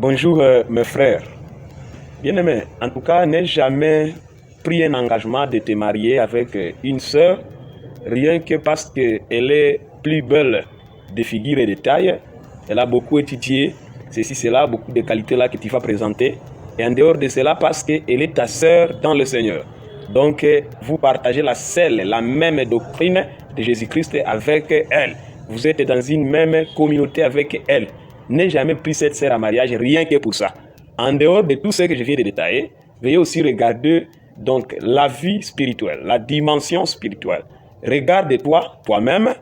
Bonjour mes frères. Bien-aimé, en tout cas, n'ai jamais pris un engagement de te marier avec une sœur, rien que parce qu'elle est plus belle de figure et de taille. Elle a beaucoup étudié, ceci, cela, beaucoup de qualités là que tu vas présenter. Et en dehors de cela, parce qu'elle est ta sœur dans le Seigneur. Donc, vous partagez la même doctrine de Jésus-Christ avec elle. Vous êtes dans une même communauté avec elle. N'ai jamais pris cette sœur en mariage, rien que pour ça. En dehors de tout ce que je viens de détailler, veuillez aussi regarder donc la vie spirituelle, la dimension spirituelle. Regarde-toi, toi-même,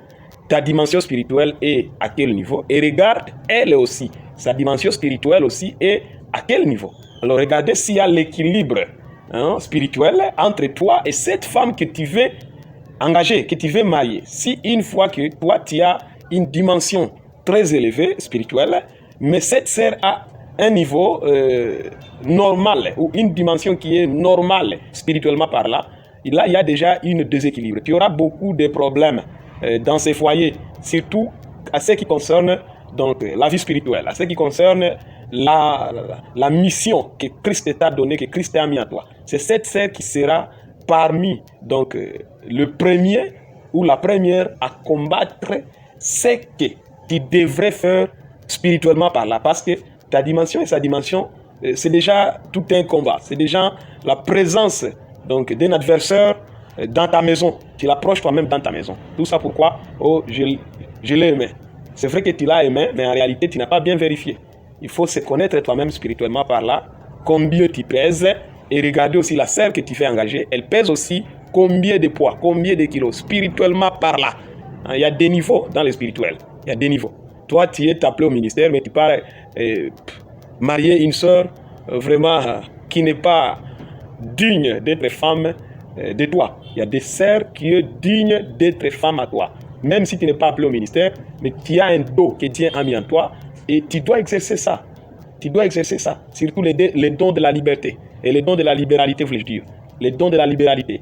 ta dimension spirituelle est à quel niveau, et regarde elle aussi, sa dimension spirituelle aussi est à quel niveau. Alors regardez s'il y a l'équilibre spirituel entre toi et cette femme que tu veux engager, que tu veux marier. Si une fois que toi tu as une dimension très élevée spirituelle, mais cette sœur a un niveau normal ou une dimension qui est normale spirituellement par là, il y a déjà une déséquilibre. Il y aura beaucoup de problèmes dans ces foyers, surtout à ce qui concerne donc la vie spirituelle, à ce qui concerne la mission que Christ t'a donnée, que Christ a mis à toi. C'est cette sœur qui sera parmi donc le premier ou la première à combattre ce que tu devrais faire spirituellement par là, parce que ta dimension et sa dimension, c'est déjà tout un combat, c'est déjà la présence donc d'un adversaire dans ta maison. Tu l'approches toi-même dans ta maison. Tout ça pourquoi? Oh, je l'ai aimé. C'est vrai que tu l'as aimé, mais en réalité, tu n'as pas bien vérifié. Il faut se connaître toi-même spirituellement par là, combien tu pèses, et regarder aussi la sœur que tu fais engager. Elle pèse aussi combien de poids, combien de kilos, spirituellement par là. Il y a des niveaux dans le spirituel. Il y a des niveaux. Toi, tu es appelé au ministère, mais tu pars marier une sœur vraiment qui n'est pas digne d'être femme de toi. Il y a des sœurs qui sont dignes d'être femme à toi. Même si tu n'es pas appelé au ministère, mais tu as un dos que Dieu a mis en toi et tu dois exercer ça. Tu dois exercer ça. Surtout les dons de la liberté et les dons de la libéralité, voulais-je dire. Les dons de la libéralité.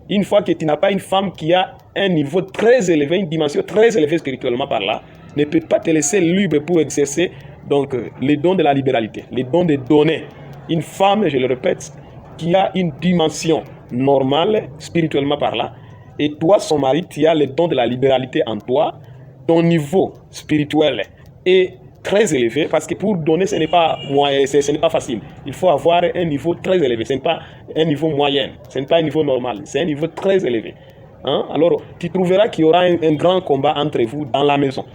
Une fois que tu n'as pas une femme qui a un niveau très élevé, une dimension très élevée spirituellement par là, ne peut pas te laisser libre pour exercer donc les dons de la libéralité, les dons de donner. Une femme, je le répète, qui a une dimension normale spirituellement par là, et toi, son mari, tu as les dons de la libéralité en toi, ton niveau spirituel est très élevé, parce que pour donner, ce n'est pas moyen, ce n'est pas facile. Il faut avoir un niveau très élevé. Ce n'est pas un niveau moyen, ce n'est pas un niveau normal, c'est un niveau très élevé. Alors, tu trouveras qu'il y aura un grand combat entre vous dans la maison.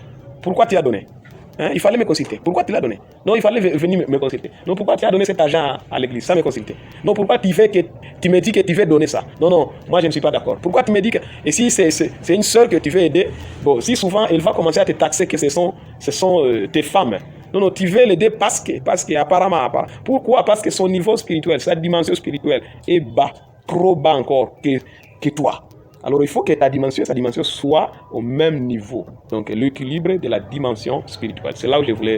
Pourquoi tu as donné? Il fallait me consulter. Pourquoi tu l'as donné? Non, il fallait venir me consulter. Non, pourquoi tu as donné cet argent à l'église sans me consulter? Non, pourquoi tu me dis que tu veux donner ça? Non, non, moi je ne suis pas d'accord. Pourquoi tu me dis que... Et si c'est une sœur que tu veux aider, bon, si souvent elle va commencer à te taxer que ce sont tes femmes. Non, non, tu veux l'aider parce que apparemment. Pourquoi? Parce que son niveau spirituel, sa dimension spirituelle est bas, trop bas encore que toi. Alors il faut que ta dimension et sa dimension soient au même niveau. Donc l'équilibre de la dimension spirituelle. C'est là où je voulais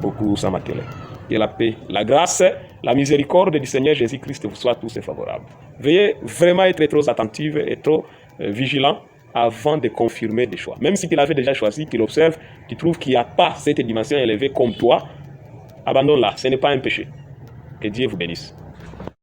beaucoup s'en m'atteler. Que la paix, la grâce, la miséricorde du Seigneur Jésus-Christ vous soit tous favorables. Veuillez vraiment être trop attentifs et trop vigilants avant de confirmer des choix. Même si tu l'avais déjà choisi, tu l'observes, tu trouves qu'il n'y a pas cette dimension élevée comme toi, abandonne-la. Ce n'est pas un péché. Que Dieu vous bénisse.